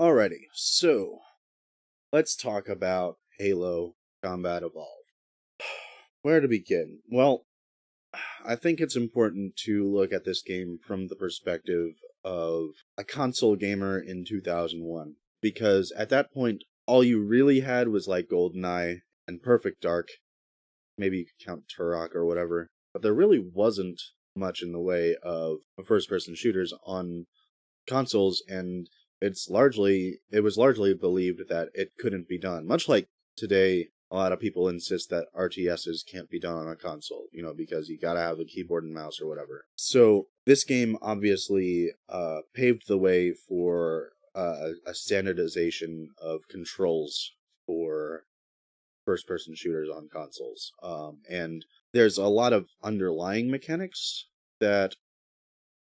Alrighty, so let's talk about Halo Combat Evolved. Where to begin? Well, I think it's important to look at this game from the perspective of a console gamer in 2001, because at that point, all you really had was like GoldenEye and Perfect Dark. Maybe you could count Turok or whatever, but there really wasn't much in the way of first-person shooters on consoles, and it was largely believed that it couldn't be done. Much like today, a lot of people insist that RTSs can't be done on a console, because you gotta have a keyboard and mouse or whatever. So this game obviously paved the way for a standardization of controls for first-person shooters on consoles. And there's a lot of underlying mechanics that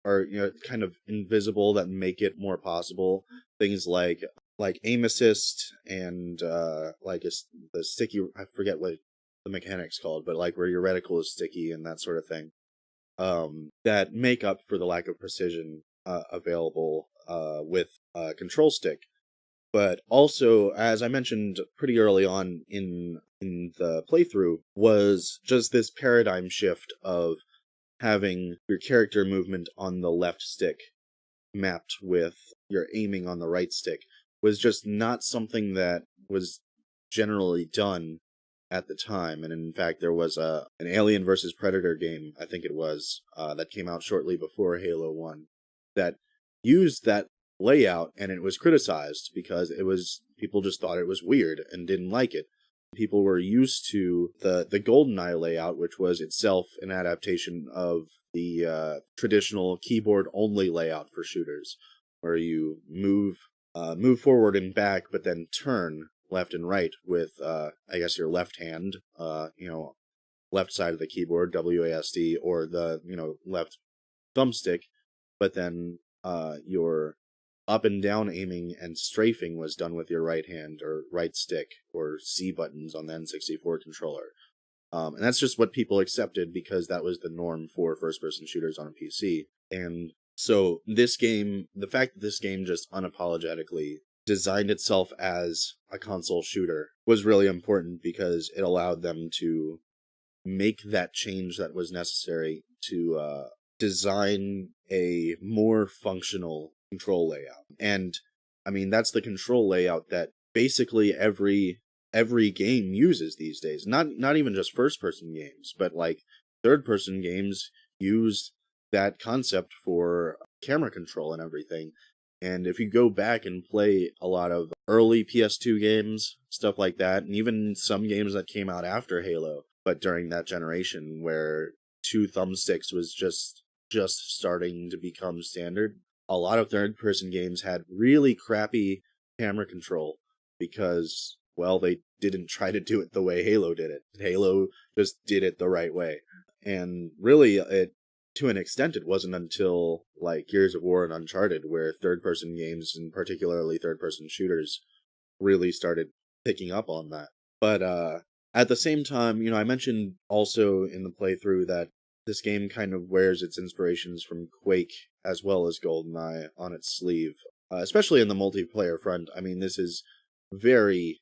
are kind of invisible that make it more possible. Things like aim assist and the sticky, I forget what the mechanic's called, but like where your reticle is sticky and that sort of thing, that make up for the lack of precision available with a control stick. But also, as I mentioned pretty early on in the playthrough, was just this paradigm shift of having your character movement on the left stick mapped with your aiming on the right stick was just not something that was generally done at the time. And in fact, there was an Alien vs. Predator game, I think it was, that came out shortly before Halo 1, that used that layout, and it was criticized because people just thought it was weird and didn't like it. People were used to the GoldenEye layout, which was itself an adaptation of the traditional keyboard-only layout for shooters, where you move forward and back, but then turn left and right with, I guess, your left hand, left side of the keyboard, WASD, or the, left thumbstick, but then your up and down aiming and strafing was done with your right hand or right stick or C buttons on the N64 controller. And that's just what people accepted because that was the norm for first-person shooters on a PC. And so this game, the fact that this game just unapologetically designed itself as a console shooter was really important because it allowed them to make that change that was necessary to design a more functional control layout. And I mean, that's the control layout that basically every game uses these days. Not even just first-person games, but like third-person games use that concept for camera control and everything. And if you go back and play a lot of early PS2 games, stuff like that, and even some games that came out after Halo, but during that generation where two thumbsticks was just starting to become standard, a lot of third-person games had really crappy camera control because, well, they didn't try to do it the way Halo did it. Halo just did it the right way. And really, to an extent, it wasn't until like Gears of War and Uncharted where third-person games, and particularly third-person shooters, really started picking up on that. But at the same time, I mentioned also in the playthrough that this game kind of wears its inspirations from Quake as well as GoldenEye on its sleeve, especially in the multiplayer front. I mean, this is very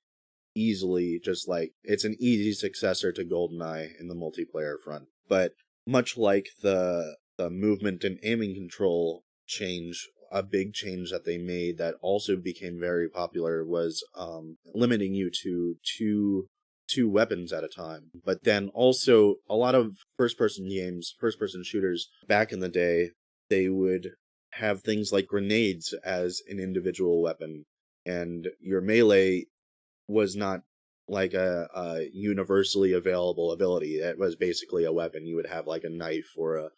easily just like, it's an easy successor to GoldenEye in the multiplayer front. But much like the movement and aiming control change, a big change that they made that also became very popular was limiting you to two weapons at a time. But then also a lot of first-person shooters back in the day, they would have things like grenades as an individual weapon, and your melee was not like a universally available ability. It was basically a weapon. You would have like a knife or a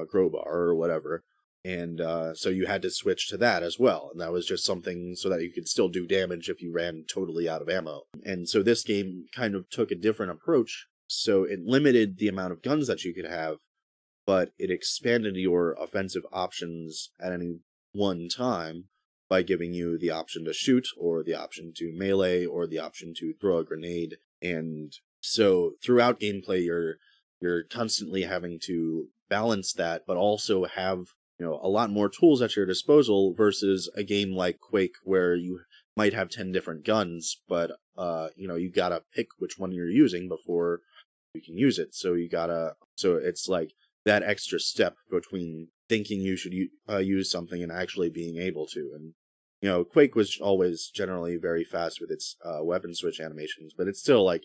crowbar or whatever. And so you had to switch to that as well. And that was just something so that you could still do damage if you ran totally out of ammo. And so this game kind of took a different approach. So it limited the amount of guns that you could have, but it expanded your offensive options at any one time by giving you the option to shoot, or the option to melee, or the option to throw a grenade. And so throughout gameplay, you're constantly having to balance that, but also have a lot more tools at your disposal versus a game like Quake where you might have 10 different guns, but, you gotta pick which one you're using before you can use it. So it's like that extra step between thinking you should use something and actually being able to. And, Quake was always generally very fast with its weapon switch animations, but it's still like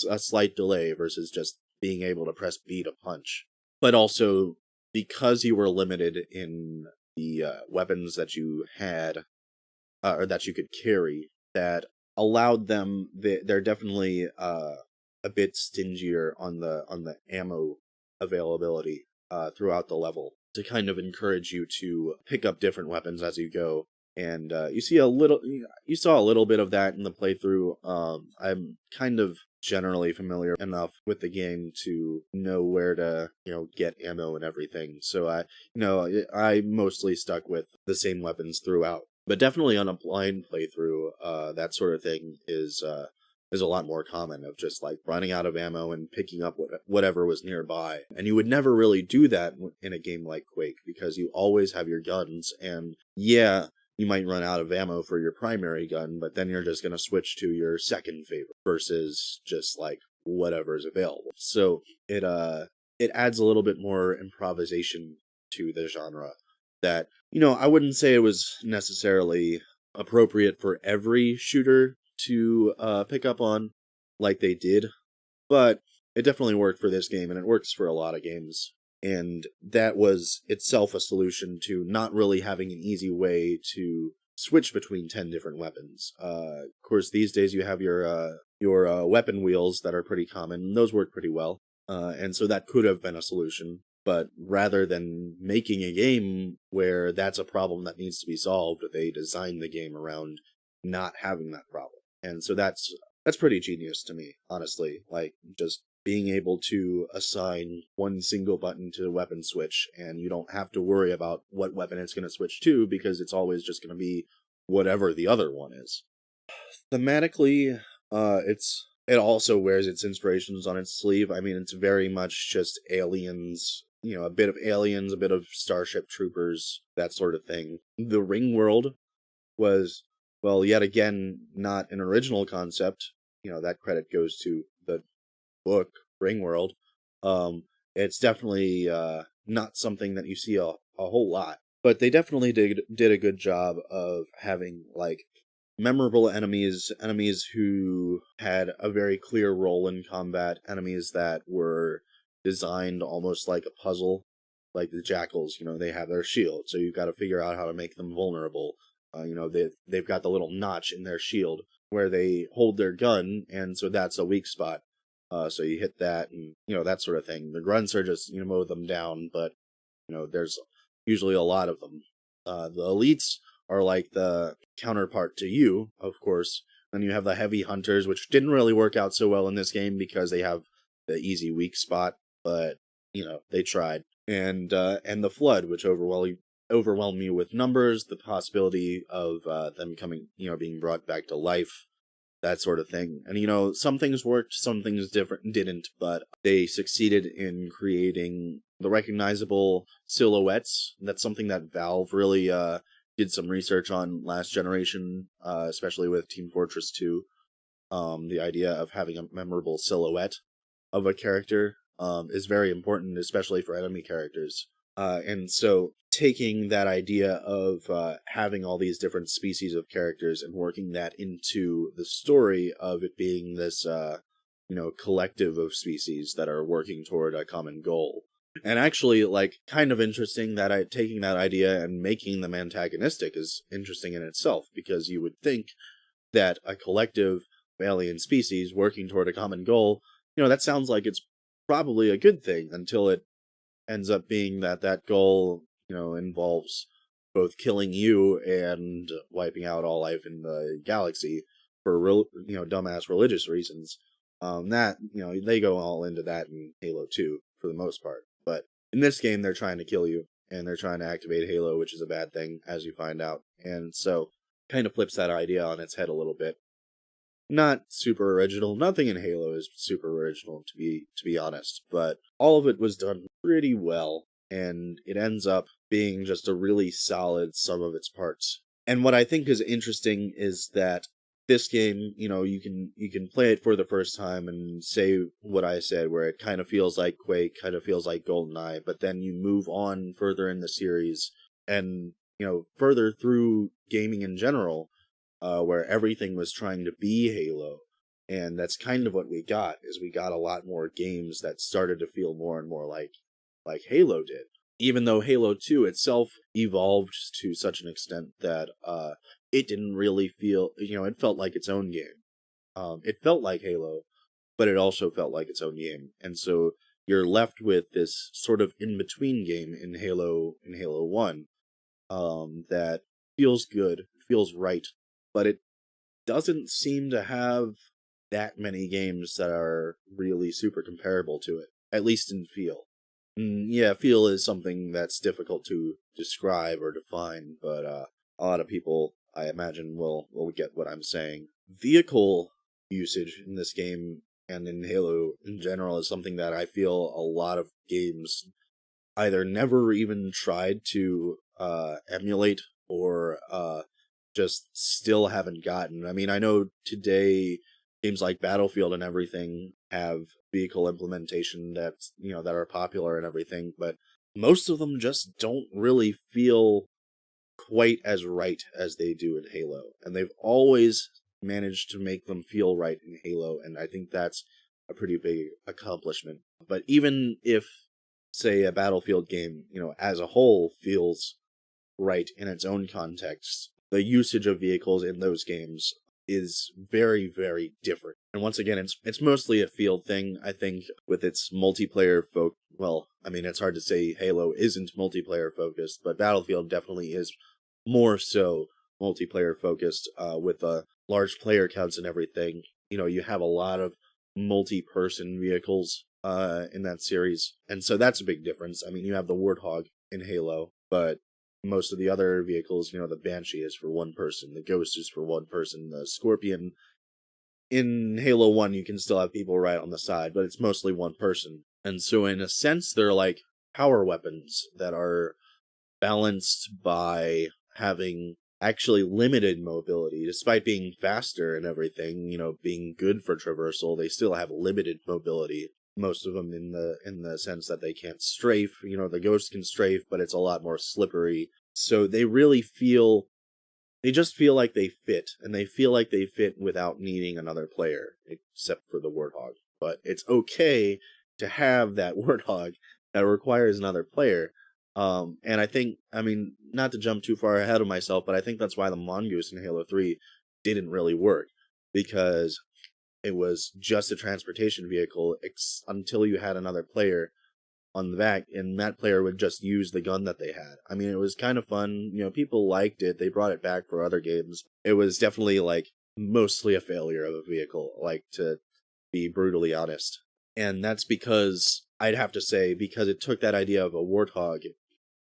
a slight delay versus just being able to press B to punch. But also, because you were limited in the weapons that you had, or that you could carry, that allowed them, they're definitely a bit stingier on the ammo availability throughout the level to kind of encourage you to pick up different weapons as you go. And you saw a little bit of that in the playthrough. I'm kind of generally familiar enough with the game to know where to, get ammo and everything. So I mostly stuck with the same weapons throughout. But definitely on a blind playthrough, that sort of thing is a lot more common, of just like running out of ammo and picking up whatever was nearby. And you would never really do that in a game like Quake because you always have your guns, and yeah, you might run out of ammo for your primary gun, but then you're just going to switch to your second favorite versus just like whatever's available. So it adds a little bit more improvisation to the genre that, I wouldn't say it was necessarily appropriate for every shooter to pick up on like they did, but it definitely worked for this game, and it works for a lot of games. And that was itself a solution to not really having an easy way to switch between 10 different weapons. Of course, these days you have your weapon wheels that are pretty common, and those work pretty well. And so that could have been a solution. But rather than making a game where that's a problem that needs to be solved, they designed the game around not having that problem. And so that's pretty genius to me, honestly. Like, just being able to assign one single button to the weapon switch, and you don't have to worry about what weapon it's going to switch to, because it's always just going to be whatever the other one is. Thematically, it also wears its inspirations on its sleeve. I mean, it's very much just aliens, a bit of aliens, a bit of Starship Troopers, that sort of thing. The Ring world was, well, yet again, not an original concept. That credit goes to the book, Ringworld. It's definitely not something that you see a whole lot. But they definitely did a good job of having, like, memorable enemies who had a very clear role in combat, enemies that were designed almost like a puzzle. Like the jackals, they have their shield, so you've got to figure out how to make them vulnerable. They've got the little notch in their shield where they hold their gun, and so that's a weak spot. So you hit that, and, that sort of thing. The grunts are just, mow them down, but, there's usually a lot of them. The elites are like the counterpart to you, of course. Then you have the heavy hunters, which didn't really work out so well in this game because they have the easy weak spot, but, they tried. And the flood, which overwhelm you with numbers, the possibility of them coming, being brought back to life, that sort of thing. And, some things worked, some things didn't, but they succeeded in creating the recognizable silhouettes. That's something that Valve really did some research on last generation, especially with Team Fortress 2. The idea of having a memorable silhouette of a character is very important, especially for enemy characters. And so taking that idea of having all these different species of characters and working that into the story of it being this, collective of species that are working toward a common goal. And actually, like, kind of interesting that taking that idea and making them antagonistic is interesting in itself, because you would think that a collective alien species working toward a common goal, that sounds like it's probably a good thing, until it ends up being that goal, involves both killing you and wiping out all life in the galaxy for dumbass religious reasons. They go all into that in Halo 2 for the most part. But in this game, they're trying to kill you, and they're trying to activate Halo, which is a bad thing, as you find out. And so, kind of flips that idea on its head a little bit. Not super original. Nothing in Halo is super original, to be honest, but all of it was done pretty well. and it ends up being just a really solid sum of its parts. And what I think is interesting is that this game, you can play it for the first time and say what I said, where it kind of feels like Quake, kind of feels like GoldenEye, but then you move on further in the series and, further through gaming in general, where everything was trying to be Halo. And that's kind of what we got, is we got a lot more games that started to feel more and more like Halo did. Even though Halo 2 itself evolved to such an extent that it didn't really feel, it felt like its own game. It felt like Halo, but it also felt like its own game. And so you're left with this sort of in-between game in Halo 1 that feels good, feels right, but it doesn't seem to have that many games that are really super comparable to it, at least in feel. Yeah, feel is something that's difficult to describe or define, but a lot of people, I imagine, will get what I'm saying. Vehicle usage in this game and in Halo in general is something that I feel a lot of games either never even tried to emulate or just still haven't gotten. I mean, I know today games like Battlefield and everything have vehicle implementation that are popular and everything, but most of them just don't really feel quite as right as they do in Halo. And they've always managed to make them feel right in Halo, and I think that's a pretty big accomplishment. But even if, say, a Battlefield game, as a whole feels right in its own context, the usage of vehicles in those games is very, very different. And once again, it's mostly a field thing, I think, with its multiplayer well, I mean, it's hard to say Halo isn't multiplayer focused, but Battlefield definitely is more so multiplayer focused, with large player counts and everything. You have a lot of multi-person vehicles in that series, and so that's a big difference. I mean, you have the Warthog in Halo, but most of the other vehicles, the Banshee is for one person, the Ghost is for one person, the Scorpion in Halo 1, you can still have people right on the side, but it's mostly one person. And so in a sense, they're like power weapons that are balanced by having actually limited mobility. Despite being faster and everything, being good for traversal, they still have limited mobility. Most of them in the sense that they can't strafe. The Ghost can strafe, but it's a lot more slippery. So they just feel like they fit, and they feel like they fit without needing another player, except for the Warthog. But it's okay to have that Warthog that requires another player. And I mean, not to jump too far ahead of myself, but I think that's why the Mongoose in Halo 3 didn't really work, because it was just a transportation vehicle until you had another player on the back, and that player would just use the gun that they had. I mean, it was kind of fun. People liked it. They brought it back for other games. It was definitely, mostly a failure of a vehicle, to be brutally honest. And that's because, I'd have to say, because it took that idea of a Warthog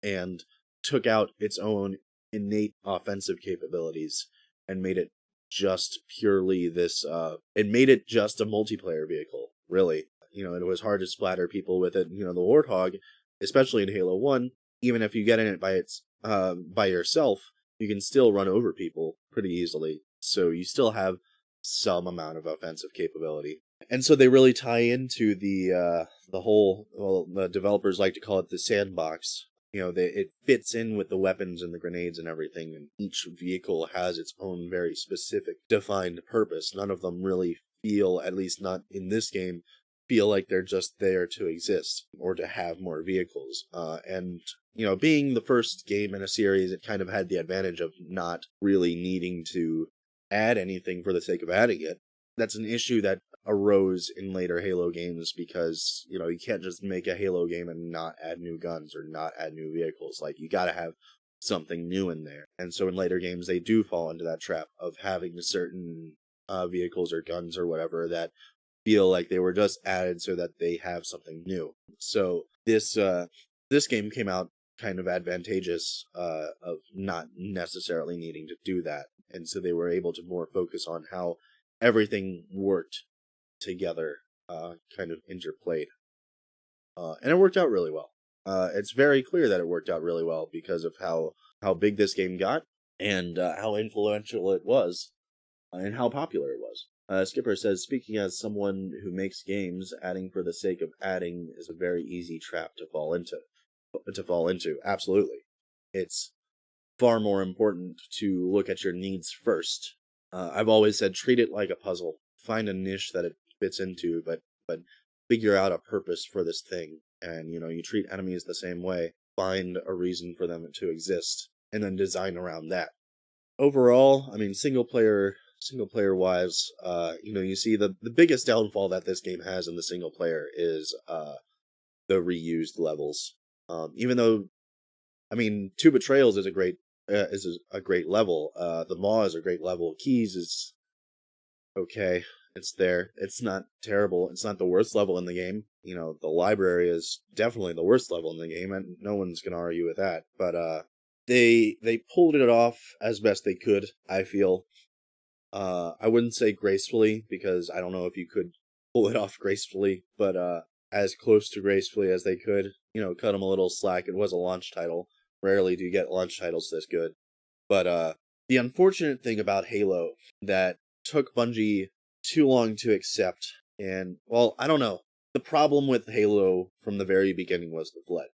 and took out its own innate offensive capabilities and made it just purely it made it just a multiplayer vehicle, really. It was hard to splatter people with it. The Warthog, especially in Halo 1, even if you get in it by yourself, you can still run over people pretty easily. So you still have some amount of offensive capability. And so they really tie into the whole, well, the developers like to call it the sandbox. It fits in with the weapons and the grenades and everything, and each vehicle has its own very specific, defined purpose. None of them really feel, at least not in this game, feel like they're just there to exist or to have more vehicles. And being the first game in a series, it kind of had the advantage of not really needing to add anything for the sake of adding it. That's an issue that arose in later Halo games, because you can't just make a Halo game and not add new guns or not add new vehicles. You gotta have something new in there. And so in later games, they do fall into that trap of having certain vehicles or guns or whatever that feel like they were just added so that they have something new. So this game came out kind of advantageous, of not necessarily needing to do that. And so they were able to more focus on how everything worked together, kind of interplayed. And it worked out really well. It's very clear that it worked out really well because of how big this game got and how influential it was and how popular it was. Skipper says, speaking as someone who makes games, adding for the sake of adding is a very easy trap to fall into. Absolutely. It's far more important to look at your needs first. I've always said treat it like a puzzle. Find a niche that it fits into, but figure out a purpose for this thing. And, you treat enemies the same way. Find a reason for them to exist, and then design around that. Overall, I mean, single player wise, you see the biggest downfall that this game has in the single player is the reused levels. Even though, I mean, Two Betrayals is a great level. The Maw is a great level. Keys is okay. It's there. It's not terrible. It's not the worst level in the game. The library is definitely the worst level in the game, and no one's gonna argue with that. But they pulled it off as best they could, I feel. I wouldn't say gracefully, because I don't know if you could pull it off gracefully, but as close to gracefully as they could. Cut them a little slack. It was a launch title. Rarely do you get launch titles this good. But the unfortunate thing about Halo that took Bungie too long to accept, and, well, I don't know. The problem with Halo from the very beginning was the Flood.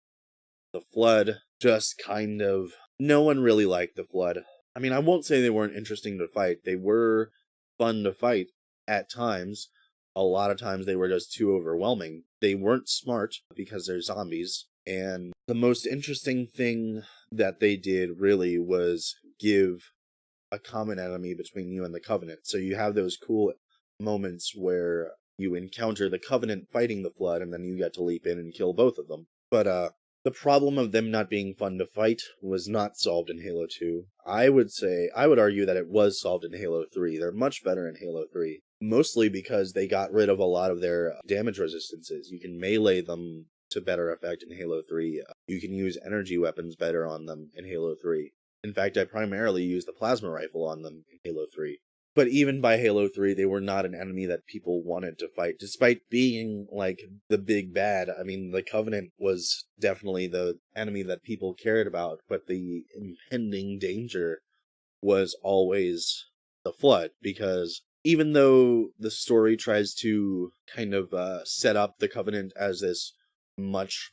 The Flood just kind of... No one really liked the Flood. I mean, I won't say they weren't interesting to fight. They were fun to fight at times. A lot of times they were just too overwhelming. They weren't smart because they're zombies. And the most interesting thing that they did really was give a common enemy between you and the Covenant. So you have those cool moments where you encounter the Covenant fighting the Flood, and then you get to leap in and kill both of them. But the problem of them not being fun to fight was not solved in Halo 2. I would argue that it was solved in Halo 3. They're much better in Halo 3. Mostly because they got rid of a lot of their damage resistances. You can melee them to better effect in Halo 3. You can use energy weapons better on them in Halo 3. In fact, I primarily use the plasma rifle on them in Halo 3. But even by Halo 3, they were not an enemy that people wanted to fight, despite being, like, the big bad. I mean, the Covenant was definitely the enemy that people cared about, but the impending danger was always the Flood, because even though the story tries to kind of set up the Covenant as this much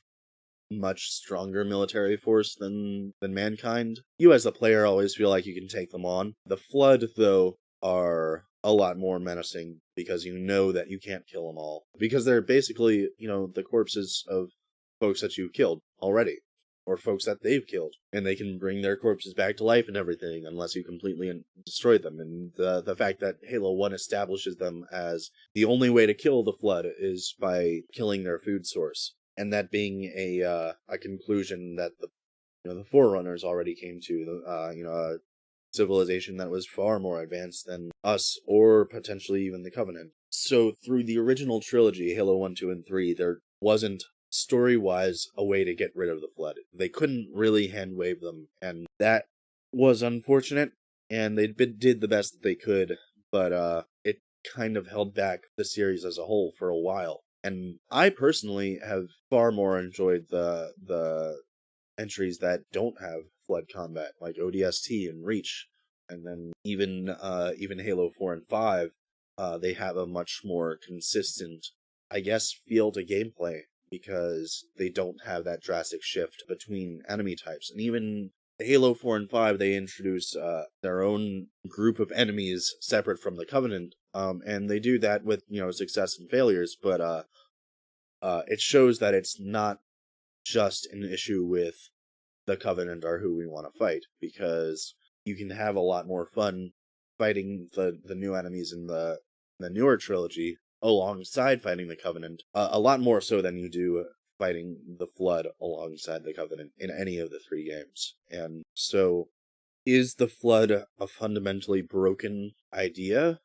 stronger military force than mankind, you as a player always feel like you can take them on. The Flood, though, are a lot more menacing because you know that you can't kill them all. Because they're basically, the corpses of folks that you've killed already, or folks that they've killed. And they can bring their corpses back to life and everything unless you completely destroy them. And the fact that Halo 1 establishes them as the only way to kill the Flood is by killing their food source. And that being a conclusion that the Forerunners already came to, civilization that was far more advanced than us, or potentially even the Covenant. So through the original trilogy, Halo 1, 2, and 3, there wasn't, story-wise, a way to get rid of the Flood. They couldn't really hand-wave them, and that was unfortunate, and they did the best that they could, but it kind of held back the series as a whole for a while. And I personally have far more enjoyed the entries that don't have Flood combat, like ODST and Reach, and then even Halo 4 and 5, they have a much more consistent, I guess, feel to gameplay, because they don't have that drastic shift between enemy types. And even Halo 4 and 5, they introduce their own group of enemies separate from the Covenant, and they do that with, success and failures, but it shows that it's not just an issue with the Covenant are who we want to fight, because you can have a lot more fun fighting the new enemies in the newer trilogy alongside fighting the Covenant, a lot more so than you do fighting the Flood alongside the Covenant in any of the 3 games. And so, is the Flood a fundamentally broken idea?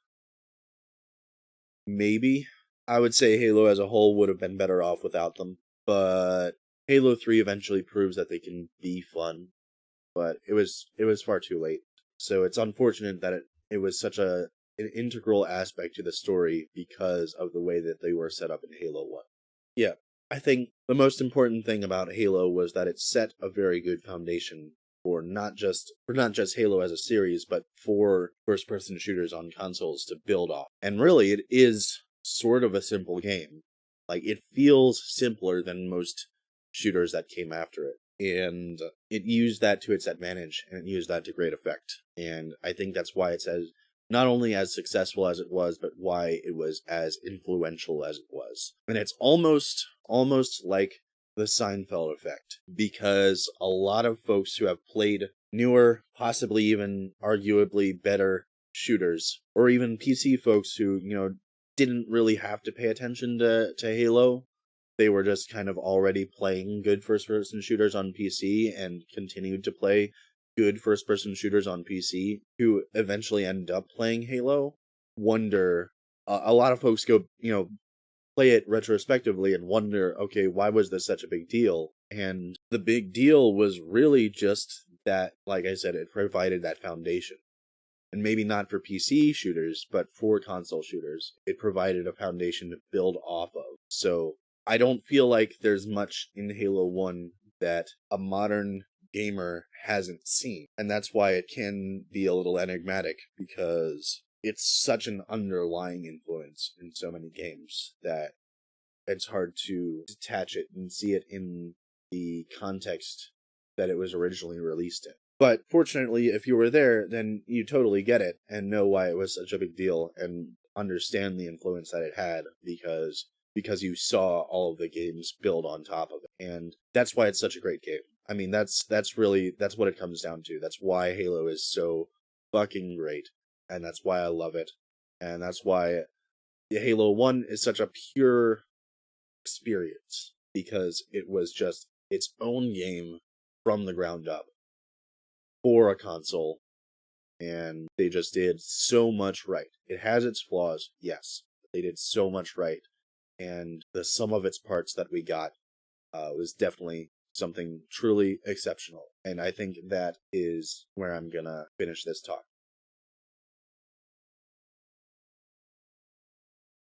Maybe. I would say Halo as a whole would have been better off without them, but Halo 3 eventually proves that they can be fun, but it was far too late. So it's unfortunate that it was such an integral aspect to the story because of the way that they were set up in Halo 1. Yeah. I think the most important thing about Halo was that it set a very good foundation for not just Halo as a series, but for first-person shooters on consoles to build off. And really, it is sort of a simple game. Like, it feels simpler than most shooters that came after it. And it used that to its advantage, and it used that to great effect. And I think that's why it's as not only as successful as it was, but why it was as influential as it was. And it's almost like the Seinfeld effect, because a lot of folks who have played newer, possibly even arguably better shooters, or even PC folks who, didn't really have to pay attention to Halo. They were just kind of already playing good first-person shooters on PC and continued to play good first-person shooters on PC, who eventually end up playing Halo. Wonder, a lot of folks go, play it retrospectively and wonder, okay, why was this such a big deal? And the big deal was really just that, like I said, it provided that foundation. And maybe not for PC shooters, but for console shooters, it provided a foundation to build off of. So I don't feel like there's much in Halo 1 that a modern gamer hasn't seen. And that's why it can be a little enigmatic, because it's such an underlying influence in so many games that it's hard to detach it and see it in the context that it was originally released in. But fortunately, if you were there, then you totally get it and know why it was such a big deal and understand the influence that it had, because you saw all of the games build on top of it. And that's why it's such a great game. I mean, that's what it comes down to. That's why Halo is so fucking great. And that's why I love it. And that's why Halo 1 is such a pure experience, because it was just its own game from the ground up for a console, and they just did so much right. It has its flaws, yes, but they did so much right, and the sum of its parts that we got was definitely something truly exceptional. And I think that is where I'm gonna finish this talk.